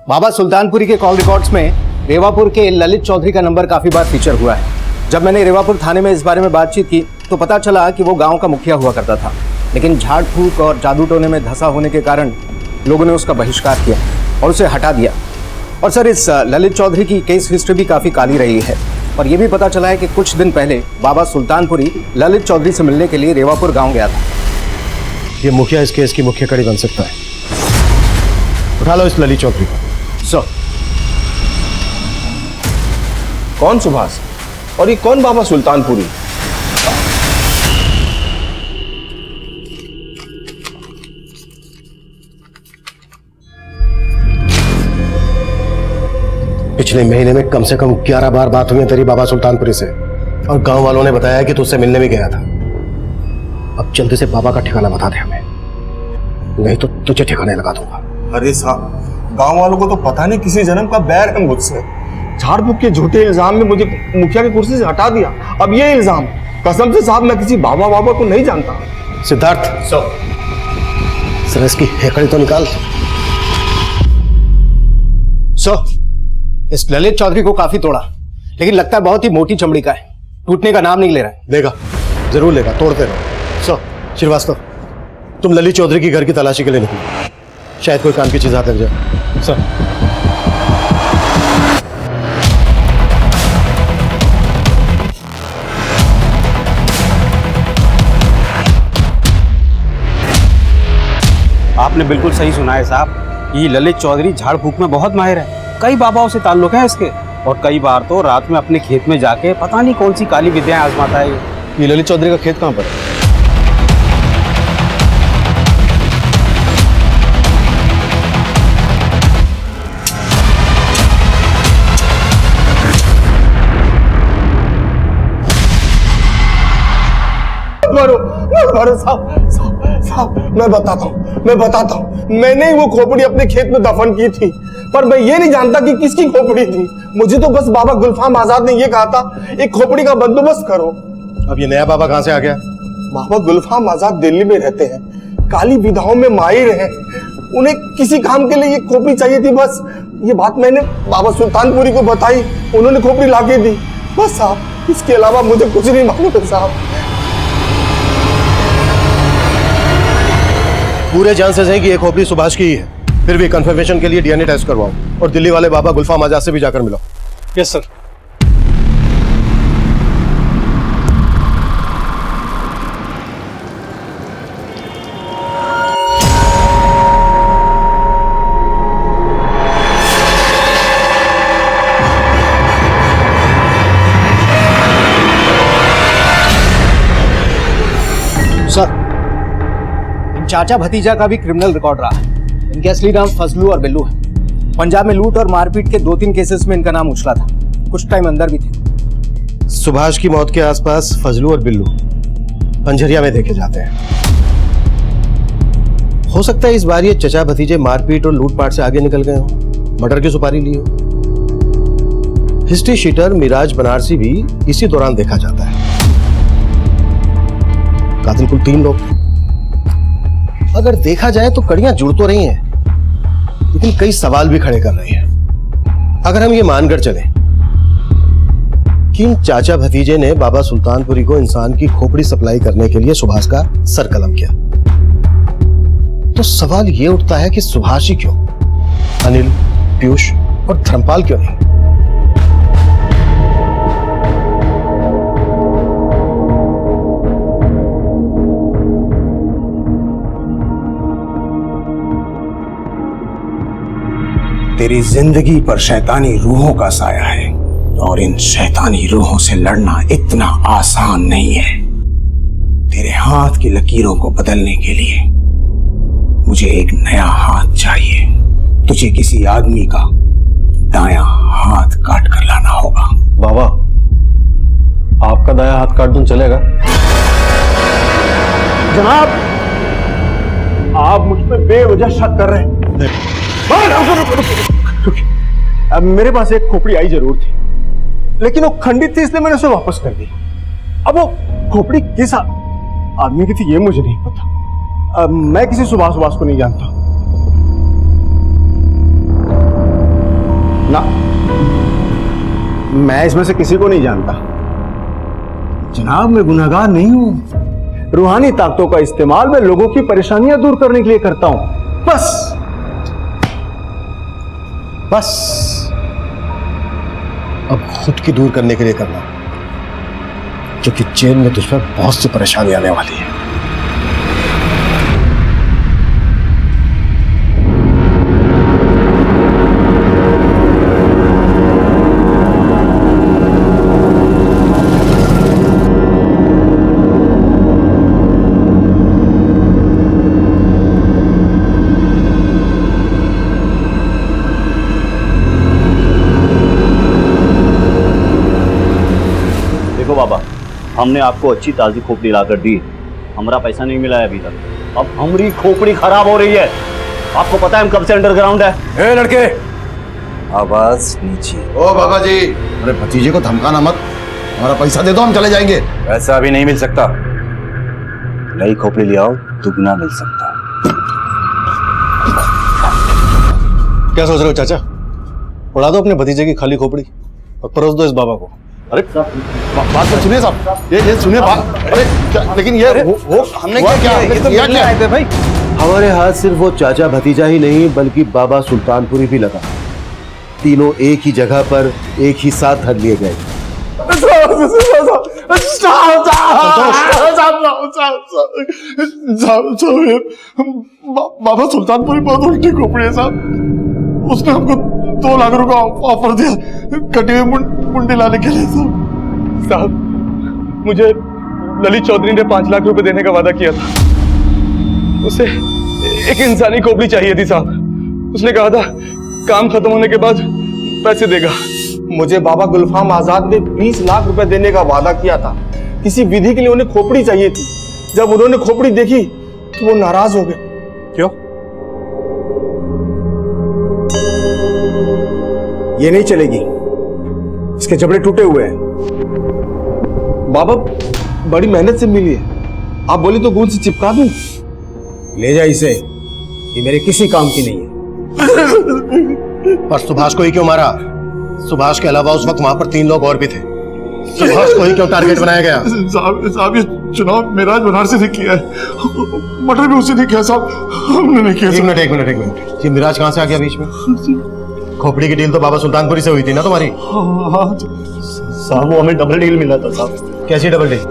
Speaker 14: बाबा सुल्तानपुरी के कॉल रिकॉर्ड्स में रेवापुर के ललित चौधरी का नंबर काफी बार फीचर हुआ है। जब मैंने रेवापुर थाने में इस बारे में बातचीत की तो पता चला कि वो गांव का मुखिया हुआ करता था, लेकिन झाड़ फूक और जादू टोने में धंसा होने के कारण लोगों ने उसका बहिष्कार किया और उसे हटा दिया। और सर इस ललित चौधरी की केस हिस्ट्री भी काफ़ी काली रही है। और ये भी पता चला है कि कुछ दिन पहले बाबा सुल्तानपुरी ललित चौधरी से मिलने के लिए रेवापुर गांव गया था।
Speaker 11: ये मुखिया इस केस की मुख्य कड़ी बन सकता है। उठा लो इस ललित चौधरी को।
Speaker 14: सर।
Speaker 13: कौन सुभाष और ये कौन बाबा सुल्तानपुरी?
Speaker 11: पिछले महीने में कम से कम 11 बार बात हुई है तेरी बाबा सुल्तानपुरी से, और गांव वालों ने बताया कि तू उससे मिलने भी गया था। अब जल्दी से बाबा का ठिकाना बता दे हमें, नहीं तो तुझे ठिकाने लगा दूंगा।
Speaker 18: अरे साहब, गांव वालों को तो पता नहीं किसी जन्म का बैर है मुझसे। झाड़ फूक के झूठे इल्जाम में मुझे मुखिया की कुर्सी से हटा दिया। अब ये इल्जाम, कसम से साहब मैं किसी बाबा बाबा को नहीं जानता।
Speaker 11: सिद्धार्थ सर इसकी हेकड़ी तो निकाल।
Speaker 14: इस ललित चौधरी को काफी तोड़ा, लेकिन लगता है बहुत ही मोटी चमड़ी का है, टूटने का नाम नहीं ले रहा है।
Speaker 11: लेगा, जरूर लेगा, तोड़ते रहो। श्रीवास्तव तुम ललित चौधरी की घर की तलाशी के लिए निकलो, शायद कोई काम की चीज हाथ लग जाए। सर
Speaker 10: आपने बिल्कुल सही सुना है साहब, ये ललित चौधरी झाड़ फूक में बहुत माहिर है। कई बाबाओं से ताल्लुक है इसके, और कई बार तो रात में अपने खेत में जाके पता नहीं कौन सी काली विद्याएं आजमाता है।
Speaker 11: ये ललित चौधरी का खेत कहाँ पर है?
Speaker 18: मारो साहब, मैं बताता हूँ, मैंने ही वो खोपड़ी अपने खेत में दफन की थी, पर मैं ये नहीं जानता कि किसकी खोपड़ी थी। मुझे तो बस बाबा गुलफाम आजाद ने ये कहा था एक खोपड़ी का बंदोबस्त करो।
Speaker 11: अब ये नया बाबा कहाँ से आ गया?
Speaker 18: बाबा गुलफाम आजाद दिल्ली में रहते हैं, काली विधाओं में माहिर हैं। उन्हें किसी काम के लिए ये खोपड़ी चाहिए थी, बस ये बात मैंने बाबा सुल्तानपुरी को बताई, उन्होंने खोपड़ी लाके दी, बस साहब, इसके अलावा मुझे कुछ नहीं मालूम है साहब।
Speaker 11: पूरे चांसेस हैं कि ये खोपड़ी सुभाष की ही है। फिर भी कंफर्मेशन के लिए डीएनए टेस्ट करवाओ और दिल्ली वाले बाबा गुलफाम आजाद से भी जाकर मिलो।
Speaker 16: Yes sir.
Speaker 14: सर, इन चाचा भतीजा का भी क्रिमिनल रिकॉर्ड रहा है। इनके असली नाम फजलू और बिल्लू है। पंजाब में लूट और मारपीट के 2-3 केसेस में इनका नाम उछला था, कुछ टाइम अंदर भी थे।
Speaker 11: सुभाष की मौत के आसपास फजलू और बिल्लू पंजरिया में देखे जाते हैं। हो सकता है इस बार ये चचा भतीजे मारपीट और लूटपाट से आगे निकल गए हो, मर्डर की सुपारी ली हो। हिस्ट्री शीटर मिराज बनारसी भी इसी दौरान देखा जाता है। कातिल कुल 3 लोग थे। अगर देखा जाए तो कड़ियां जुड़ तो रही हैं, लेकिन कई सवाल भी खड़े कर रही हैं। अगर हम ये मानकर चलें कि इन चाचा भतीजे ने बाबा सुल्तानपुरी को इंसान की खोपड़ी सप्लाई करने के लिए सुभाष का सर कलम किया, तो सवाल ये उठता है कि सुभाष ही क्यों, अनिल, पीयूष और धर्मपाल क्यों नहीं?
Speaker 16: तेरी जिंदगी पर शैतानी रूहों का साया है और इन शैतानी रूहों से लड़ना इतना आसान नहीं है। तेरे हाथ की लकीरों को बदलने के लिए मुझे एक नया हाथ चाहिए। तुझे किसी आदमी का दायां हाथ काट कर लाना होगा।
Speaker 12: बाबा, आपका दायां हाथ काट दूं चलेगा?
Speaker 18: जनाब, आप मुझ पर बेवजह शक कर रहे हैं। अब मेरे पास एक खोपड़ी आई जरूर थी, लेकिन वो खंडित थी, इसलिए मैंने उसे वापस कर दी। अब वो खोपड़ी किस आदमी की थी ये मुझे नहीं पता। मैं किसी सुभाष को नहीं जानता ना, मैं इसमें से किसी को नहीं जानता। जनाब, मैं गुनहगार नहीं हूं। रूहानी ताकतों का इस्तेमाल मैं लोगों की परेशानियां दूर करने के लिए करता हूं, बस
Speaker 11: अब खुद की दूर करने के लिए करना, क्योंकि जेल में तुझ पर बहुत सी परेशानी आने वाली है।
Speaker 10: देखो बाबा, हमने आपको अच्छी ताजी खोपड़ी लाकर दी, हमारा पैसा नहीं मिला है अभी तक। अब हमारी खोपड़ी खराब हो रही है। आपको पता है हम कब से अंडरग्राउंड है।
Speaker 15: ए लड़के, आवाज नीचे। ओ बाबा जी, अरे भतीजे को धमकाना मत, हमारा पैसा दे दो, हम चले जाएंगे।
Speaker 17: पैसा अभी नहीं मिल सकता, नई खोपड़ी ले आओ, दुगना मिल सकता।
Speaker 11: क्या सोच रहे हो चाचा? उड़ा दो अपने भतीजे की खाली खोपड़ी और परोस दो इस बाबा को।
Speaker 15: अरे बात तो सुनिए साहब, ये सुनिए बात। अरे लेकिन ये वो हमने क्या
Speaker 2: भाई? हमारे हाथ सिर्फ वो चाचा भतीजा ही नहीं बल्कि बाबा सुल्तानपुरी भी लगा। तीनों एक ही जगह पर एक ही साथ धर लिए गए।
Speaker 18: बाबा सुल्तानपुरी बहुत उल्टी खोपड़ी है साहब। उसने हमको 2 लाख रुपए ऑफर दिया कटी हुई मुंडी लाने के लिए। साहब, मुझे ललित चौधरी ने 5 लाख रुपए देने का वादा किया था। उसे एक इंसानी खोपड़ी चाहिए थी साहब। उसने कहा था काम खत्म होने के बाद पैसे देगा। मुझे बाबा गुलफाम आजाद ने 20 लाख रुपए देने का वादा किया था। किसी विधि के लिए उन्हें खोपड़ी चाहिए थी। जब उन्होंने खोपड़ी देखी तो वो नाराज हो गए। क्यों? ये नहीं चलेगी, इसके जबड़े टूटे हुए हैं। बाबा बड़ी मेहनत से मिली है, आप बोले तो गोंद से चिपका दूं। ले जा इसे, ये मेरे किसी काम की नहीं है।
Speaker 11: पर सुभाष को ही क्यों मारा? सुभाष के अलावा उस वक्त वहां पर 3 लोग और भी थे। सुभाष को ही क्यों टारगेट बनाया गया?
Speaker 18: साहब ये चुनाव मिराज बनारसी ने किया है, मर्डर भी उसी ने किया साहब, हमने नहीं किया।
Speaker 11: एक मिनट, ये मिराज कहाँ से आ गया बीच में? खोपड़ी की डील तो बाबा सुल्तानपुरी से हुई थी ना तुम्हारी?
Speaker 3: साहब वो हमें डबल डील मिला था साहब।
Speaker 11: कैसी डबल डील?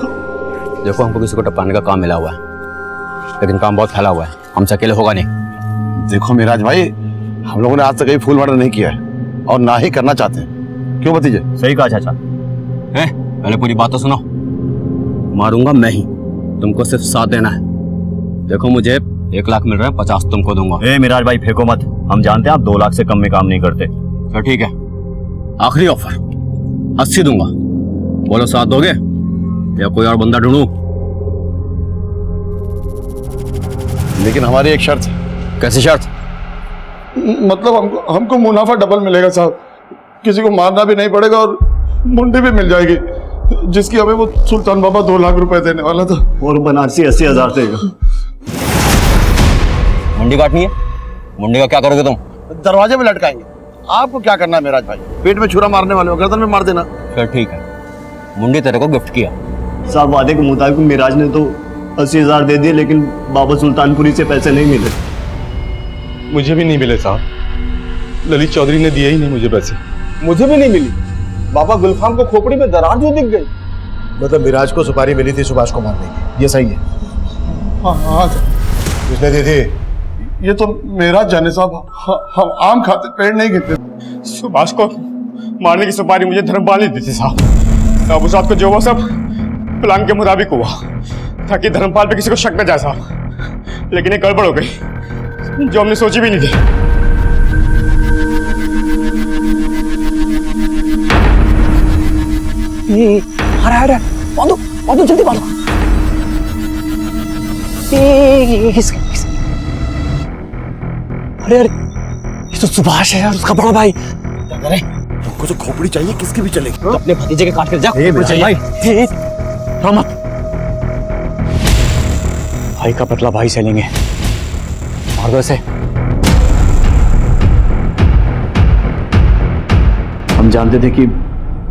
Speaker 6: देखो हमको किसी को टपकाने का काम मिला हुआ है, लेकिन काम बहुत फैला हुआ है, हमसे अकेले होगा नहीं।
Speaker 15: देखो मिराज भाई, हम लोगों ने आज तक कभी फुल मर्डर नहीं किया है और ना ही करना चाहते हैं। क्यों भतीजे?
Speaker 6: सही कहा चाचा। पहले पूरी बात तो सुनो। मारूंगा मैं ही, तुमको सिर्फ साथ देना है। देखो मुझे 1 लाख मिल रहा है, 50 तुमको दूंगा।
Speaker 3: मिराज भाई फेंको मत, हम जानते हैं आप 2 लाख से कम में काम नहीं करते।
Speaker 6: तो ठीक है, आखिरी ऑफर 80 दूंगा। बोलो साथ दोगे या कोई और बंदा ढूंढूं?
Speaker 15: लेकिन हमारी एक शर्त है।
Speaker 6: कैसी शर्त?
Speaker 18: मतलब हमको मुनाफा डबल मिलेगा साहब, किसी को मारना भी नहीं पड़ेगा और मुंडी भी मिल जाएगी, जिसकी हमें वो सुल्तान बाबा 2 लाख रुपए देने वाला था।
Speaker 3: और बनारसी 80,000 देगा।
Speaker 6: मुंडी काटनी है? मुंडी का क्या करोगे तुम?
Speaker 15: दरवाजे में लटकाएंगे। आपको क्या करना है मिराज भाई? पेट में छुरा मारने वाले हो, गर्दन में मार देना।
Speaker 6: फिर ठीक है, मुंडी तेरे को गिफ्ट किया।
Speaker 3: साहब वादे के मुताबिक मिराज ने तो 80,000 दे दिए, लेकिन बाबा सुल्तानपुरी से पैसे नहीं मिले।
Speaker 18: मुझे भी नहीं मिले साहब, ललित चौधरी ने दिए ही नहीं मुझे पैसे। मुझे भी नहीं मिली। बाबा गुलफाम को खोपड़ी में दरार जो दिख गई।
Speaker 11: मतलब मिराज को सुपारी मिली थी सुभाष को मारने की, ये सही है?
Speaker 18: हाँ
Speaker 11: किसने दी थी?
Speaker 18: ये तो मेरा जाने साहब, हम आम खाते पेड़ नहीं गिरते। सुभाष को मारने की सुपारी मुझे धर्मपाल ही दी थी साहब। उस रात को जो वो सब प्लान के मुताबिक हुआ, ताकि धर्मपाल पे किसी को शक न जाए साहब। लेकिन एक गड़बड़ हो गई जो हमने सोची भी नहीं थी।
Speaker 10: आ रहा बांधो जल्दी बांधो। अरे ये तो सुभाष है यार, उसका बड़ा भाई।
Speaker 15: अरे तुमको जो खोपड़ी चाहिए किसकी भी चलेगी,
Speaker 10: तो अपने भतीजे के काट कर जा।
Speaker 3: भाई का पतला भाई से लेंगे, मार दो इसे। हम जानते थे कि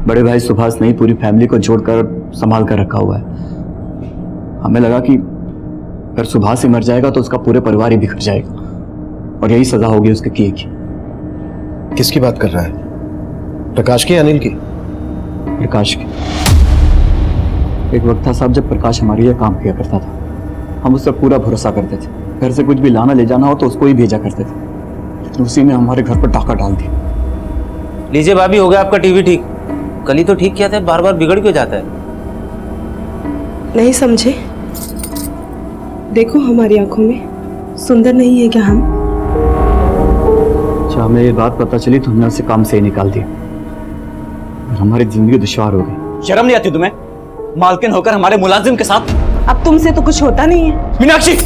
Speaker 3: बड़े भाई सुभाष ने पूरी फैमिली को जोड़कर संभाल कर रखा हुआ है। हमें लगा कि अगर सुभाष ही मर जाएगा तो उसका पूरे परिवार ही बिखर जाएगा, और यही सजा होगी उसके किए की।
Speaker 11: किसकी बात कर रहा है? प्रकाश की, अनिल की?
Speaker 3: प्रकाश की। एक वक्त था साहब जब प्रकाश हमारे लिए काम किया करता था। हम उस पर पूरा भरोसा करते थे, घर से कुछ भी लाना ले जाना हो तो उसको ही भेजा करते थे, लेकिन उसी ने हमारे घर पर डाका डाल दिया।
Speaker 9: लीजिए भाभी, हो गया आपका टीवी ठीक। कल ही तो ठीक किया था, बार बार बिगड़ क्यों जाता है?
Speaker 8: नहीं समझे? देखो हमारी आंखों में सुंदर नहीं है क्या हम?
Speaker 3: अच्छा, हमें ये बात पता चली तो हमने उसे काम से ही निकाल दिया और हमारी जिंदगी दुश्वार हो गई।
Speaker 10: शर्म नहीं आती तुम्हें? मालकिन होकर हमारे मुलाजिम के साथ।
Speaker 8: अब तुमसे तो कुछ होता नहीं है।
Speaker 10: मीनाक्षी,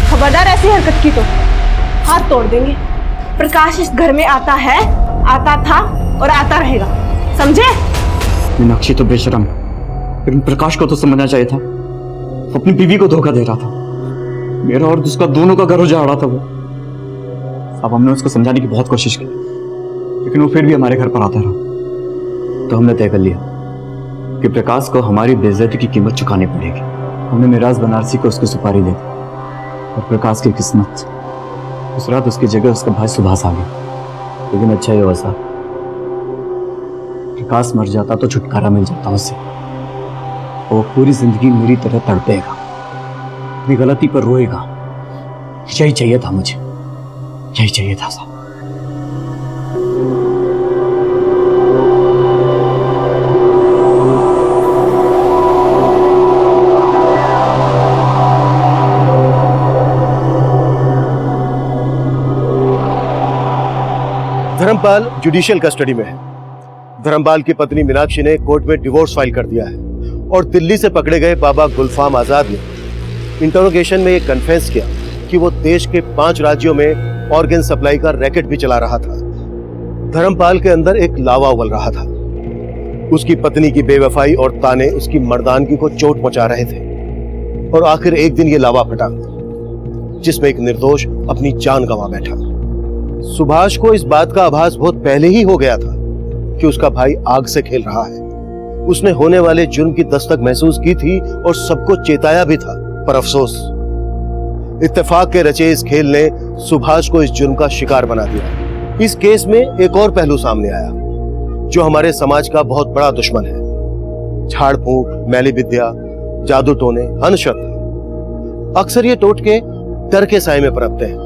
Speaker 8: खबरदार ऐसी हरकत की तो हाथ तोड़ देंगे। प्रकाश इस घर में आता है, आता था और आता रहेगा, समझे?
Speaker 3: मीनाक्षी तो बेशरम, लेकिन प्रकाश को तो समझना चाहिए था। वो अपनी बीवी को धोखा दे रहा था, मेरा और उसका दोनों का घर उजाड़ रहा था वो। अब हमने उसको समझाने की बहुत कोशिश की, लेकिन वो फिर भी हमारे घर पर आता रहा। तो हमने तय कर लिया कि प्रकाश को हमारी बेइज्जती की कीमत चुकानी पड़ेगी। हमने मिराज बनारसी को उसकी सुपारी दे दी, और प्रकाश की किस्मत, उस रात उसकी जगह उसका भाई सुभाष आ गया। लेकिन अच्छा ही हुआ साहब, प्रकाश मर जाता तो छुटकारा मिल जाता उससे। वो पूरी जिंदगी मेरी तरह तड़पेगा, अपनी गलती पर रोएगा। यही चाहिए था मुझे, यही चाहिए था साहब।
Speaker 2: धर्मपाल जुडिशियल कस्टडी में है। धर्मपाल की पत्नी मीनाक्षी ने कोर्ट में डिवोर्स फाइल कर दिया है, और दिल्ली से पकड़े गए बाबा गुलफाम आजाद ने इंटरोगेशन में ये कन्फेस किया कि वो देश के 5 राज्यों में ऑर्गन सप्लाई का रैकेट भी चला रहा था। धर्मपाल के अंदर एक लावा उबल रहा था। उसकी पत्नी की बेवफाई और ताने उसकी मर्दानगी को चोट पहुंचा रहे थे, और आखिर एक दिन ये लावा फटा, जिसमें एक निर्दोष अपनी जान गंवा बैठा। सुभाष को इस बात का आभास बहुत पहले ही हो गया था कि उसका भाई आग से खेल रहा है। उसने होने वाले जुर्म की दस्तक महसूस की थी और सबको चेताया भी था, पर अफसोस इत्तेफाक के रचे इस खेल ने सुभाष को इस जुर्म का शिकार बना दिया। इस केस में एक और पहलू सामने आया जो हमारे समाज का बहुत बड़ा दुश्मन है। झाड़ फूंक, मैली विद्या, जादू टोने, अंधश्रद्धा। अक्सर ये टोटके डर के साए में पनपते हैं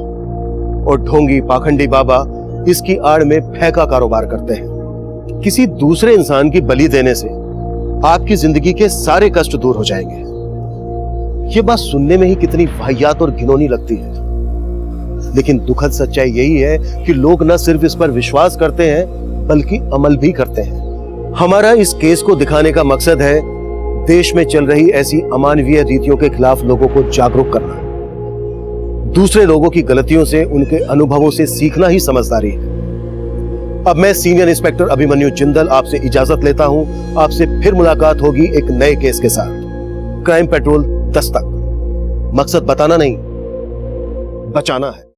Speaker 2: और ढोंगी पाखंडी बाबा इसकी आड़ में भय का कारोबार करते हैं। किसी दूसरे इंसान की बलि देने से आपकी जिंदगी के सारे कष्ट दूर हो जाएंगे। ये बात सुनने में ही कितनी वाहियात और घिनौनी लगती है, लेकिन दुखद सच्चाई यही है कि लोग न सिर्फ इस पर विश्वास करते हैं बल्कि अमल भी करते हैं। हमारा इस केस को दिखाने का मकसद है देश में चल रही ऐसी अमानवीय रीतियों के खिलाफ लोगों को जागरूक करना। दूसरे लोगों की गलतियों से, उनके अनुभवों से सीखना ही समझदारी है। अब मैं सीनियर इंस्पेक्टर अभिमन्यु जिंदल आपसे इजाजत लेता हूं। आपसे फिर मुलाकात होगी एक नए केस के साथ। Crime petrol Dastak. मकसद बताना नहीं, बचाना है।